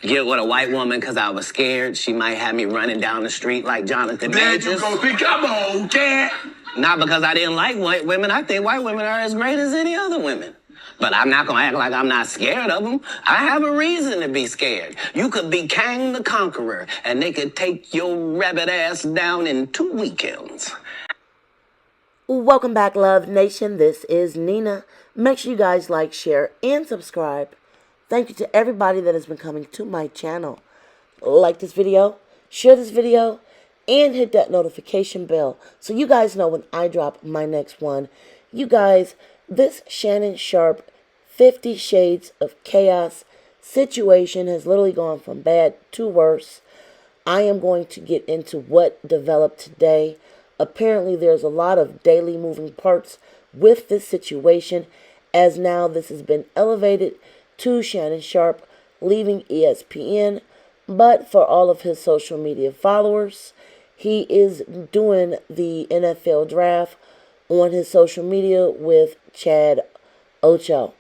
get with a white woman because I was scared she might have me running down the street like Jonathan Majors. There you go. Come on, cat. Not because I didn't like white women. I think white women are as great as any other women. But I'm not going to act like I'm not scared of them. I have a reason to be scared. You could be Kang the Conqueror, and they could take your rabbit ass down in 2 weekends. Welcome back, Love Nation. This is Nina. Make sure you guys like, share, and subscribe. Thank you to everybody that has been coming to my channel. Like this video, share this video, and hit that notification bell so you guys know when I drop my next one. You guys, this Shannon Sharpe 50 Shades of Chaos situation has literally gone from bad to worse. I am going to get into what developed today. Apparently, there's a lot of daily moving parts with this situation, as now this has been elevated to Shannon Sharpe leaving ESPN. But for all of his social media followers, he is doing the NFL draft on his social media with Chad Ocho.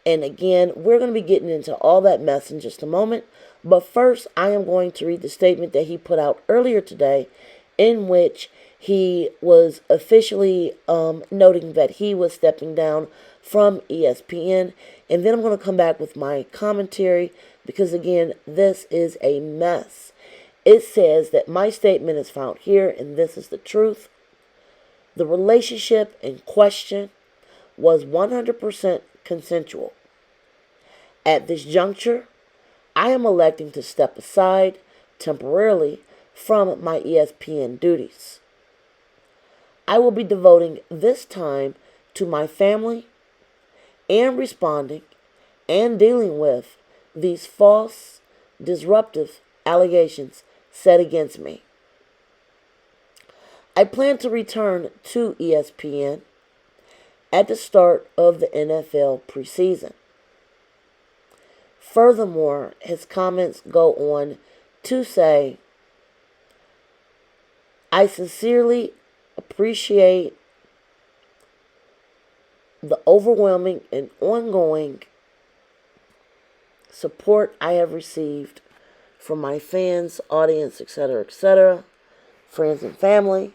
And again, we're going to be getting into all that mess in just a moment. But first, I am going to read the statement that he put out earlier today, in which he was officially noting that he was stepping down from ESPN. And then I'm going to come back with my commentary because, again, this is a mess. It says that my statement is found here, and this is the truth. The relationship in question was 100% consensual. At this juncture, I am electing to step aside temporarily from my ESPN duties. I will be devoting this time to my family and responding and dealing with these false, disruptive allegations set against me. I plan to return to ESPN at the start of the NFL preseason. Furthermore, his comments go on to say, I sincerely appreciate the overwhelming and ongoing support I have received from my fans, audience, etc., friends and family.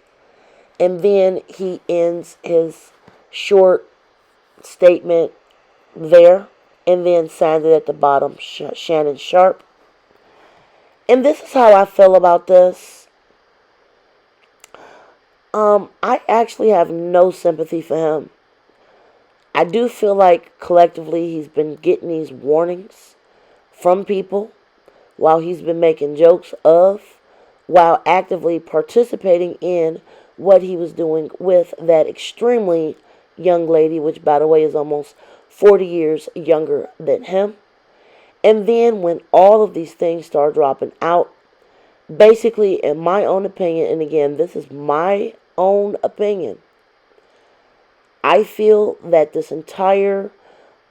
And then he ends his short statement there and then signed it at the bottom, Shannon Sharpe. And this is how I feel about this. I actually have no sympathy for him. I do feel like collectively he's been getting these warnings from people while he's been making jokes of, while actively participating in what he was doing with that extremely young lady, which, by the way, is almost 40 years younger than him. And then when all of these things start dropping out, basically, in my own opinion, and again, this is my own opinion, I feel that this entire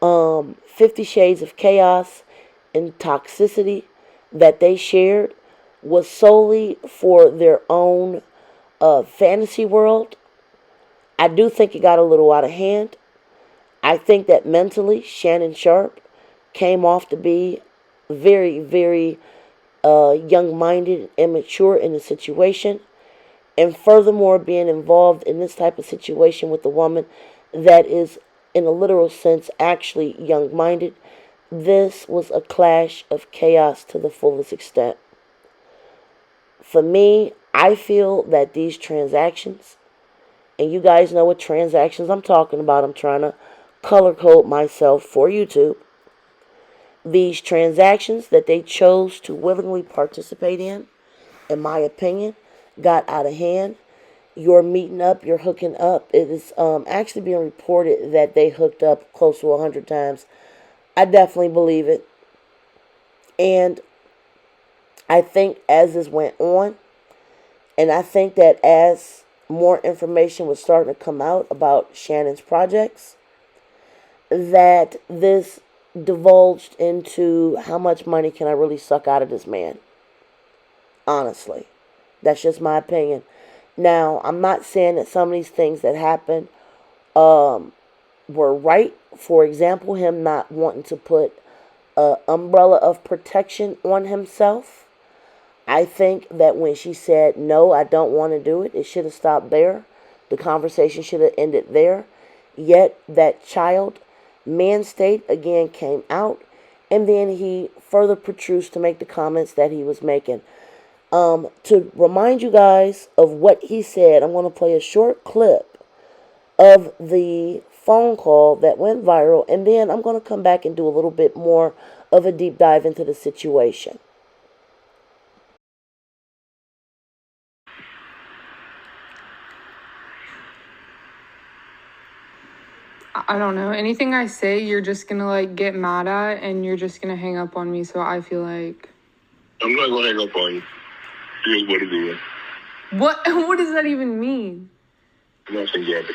50 Shades of Chaos and toxicity that they shared was solely for their own fantasy world. I do think it got a little out of hand. I think that mentally Shannon Sharpe came off to be very, very young-minded and immature in the situation. And furthermore, being involved in this type of situation with a woman that is, in a literal sense, actually young-minded, this was a clash of chaos to the fullest extent. For me, I feel that these transactions, and you guys know what transactions I'm talking about. I'm trying to color code myself for YouTube. These transactions that they chose to willingly participate in my opinion, got out of hand. You're meeting up, you're hooking up. It is actually being reported that they hooked up close to 100 times. I definitely believe it. And I think as this went on, and I think that as more information was starting to come out about Shannon's projects, that this divulged into how much money can I really suck out of this man. Honestly. That's just my opinion. Now, I'm not saying that some of these things that happened were right. For example, him not wanting to put a umbrella of protection on himself. I think that when she said, no, I don't want to do it, it should have stopped there. The conversation should have ended there. Yet that child, man state, again came out, and then he further protrudes to make the comments that he was making. To remind you guys of what he said, I'm going to play a short clip of the phone call that went viral, and then I'm going to come back and do a little bit more of a deep dive into the situation. I don't know. Anything I say, you're just gonna like get mad at, and you're just gonna hang up on me. So I feel like I'm not gonna hang up on you. Here's what it is. what? What does that even mean? Nothing, Gabby.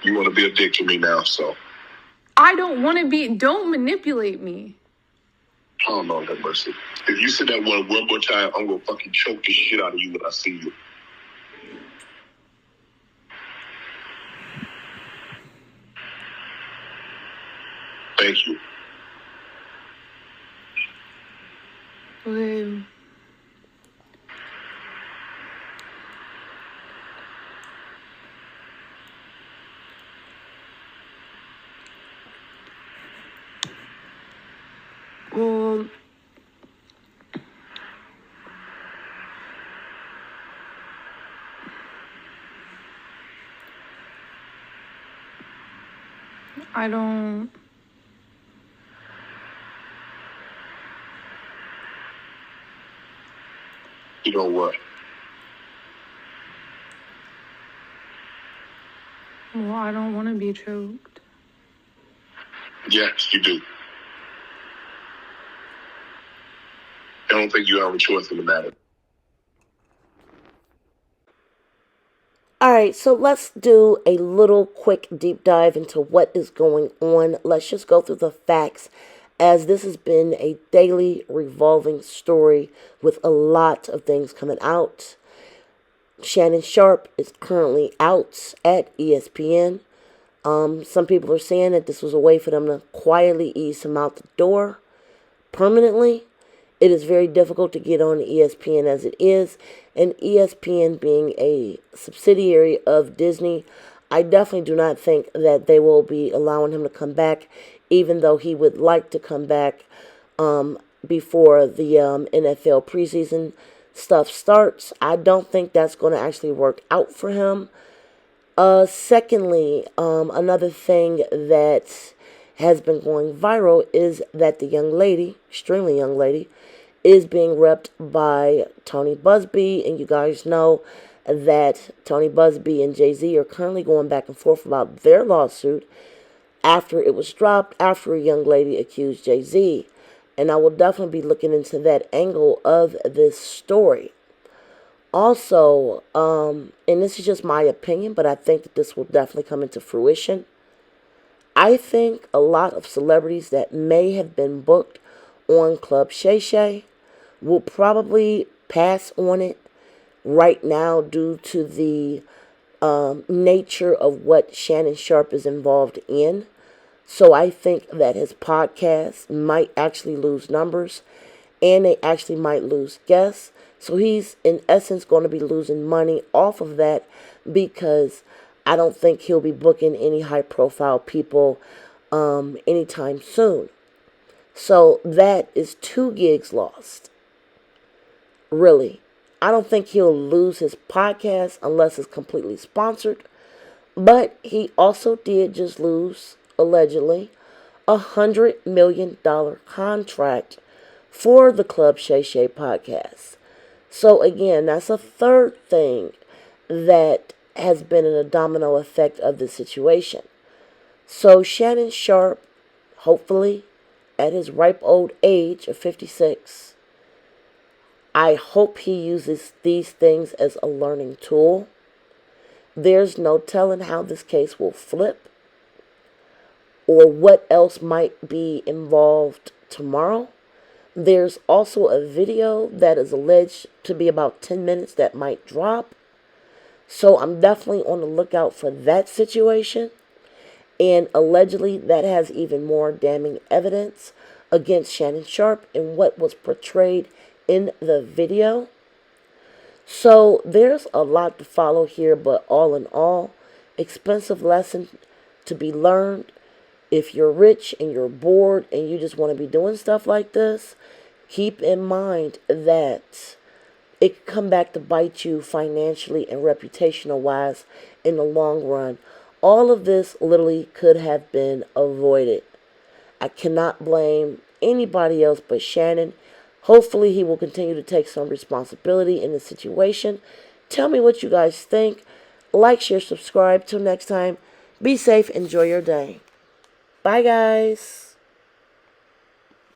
You want to be a dick to me now, so. I don't want to be. Don't manipulate me. Oh, Lord have mercy. If you say that one more time, I'm gonna fucking choke the shit out of you when I see you. Thank you. Okay. I don't. You know what? Well, I don't want to be choked. Yes, you do. I don't think you have a choice in the matter. Alright, so let's do a little quick deep dive into what is going on. Let's just go through the facts, as this has been a daily revolving story with a lot of things coming out. Shannon Sharpe is currently out at ESPN. Some people are saying that this was a way for them to quietly ease him out the door permanently. It is very difficult to get on ESPN as it is, and ESPN being a subsidiary of Disney, I definitely do not think that they will be allowing him to come back, even though he would like to come back before the NFL preseason stuff starts. I don't think that's going to actually work out for him. Secondly, another thing that has been going viral is that the young lady, extremely young lady, is being repped by Tony Busby, and you guys know that Tony Busby and Jay-Z are currently going back and forth about their lawsuit after it was dropped, after a young lady accused Jay-Z. And I will definitely be looking into that angle of this story. Also, and this is just my opinion, but I think that this will definitely come into fruition. I think a lot of celebrities that may have been booked on Club Shay Shay will probably pass on it right now due to the nature of what Shannon Sharpe is involved in. So I think that his podcast might actually lose numbers, and they actually might lose guests. So he's in essence going to be losing money off of that, because I don't think he'll be booking any high profile people anytime soon. So that is 2 gigs lost. Really. I don't think he'll lose his podcast unless it's completely sponsored. But he also did just lose, allegedly, $100 million contract for the Club Shay Shay podcast. So again, that's a third thing that has been a domino effect of the situation. So Shannon Sharpe, hopefully, at his ripe old age of 56, I hope he uses these things as a learning tool. There's no telling how this case will flip or what else might be involved tomorrow. There's also a video that is alleged to be about 10 minutes that might drop. So I'm definitely on the lookout for that situation. And allegedly, that has even more damning evidence against Shannon Sharpe and what was portrayed in the video. So there's a lot to follow here, but all in all, expensive lesson to be learned. If you're rich and you're bored and you just want to be doing stuff like this, keep in mind that it could come back to bite you financially and reputational wise in the long run. All of this literally could have been avoided. I cannot blame anybody else but Shannon. Hopefully he will continue to take some responsibility in the situation. Tell me what you guys think. Like, share, subscribe. Till next time, be safe. Enjoy your day. Bye, guys.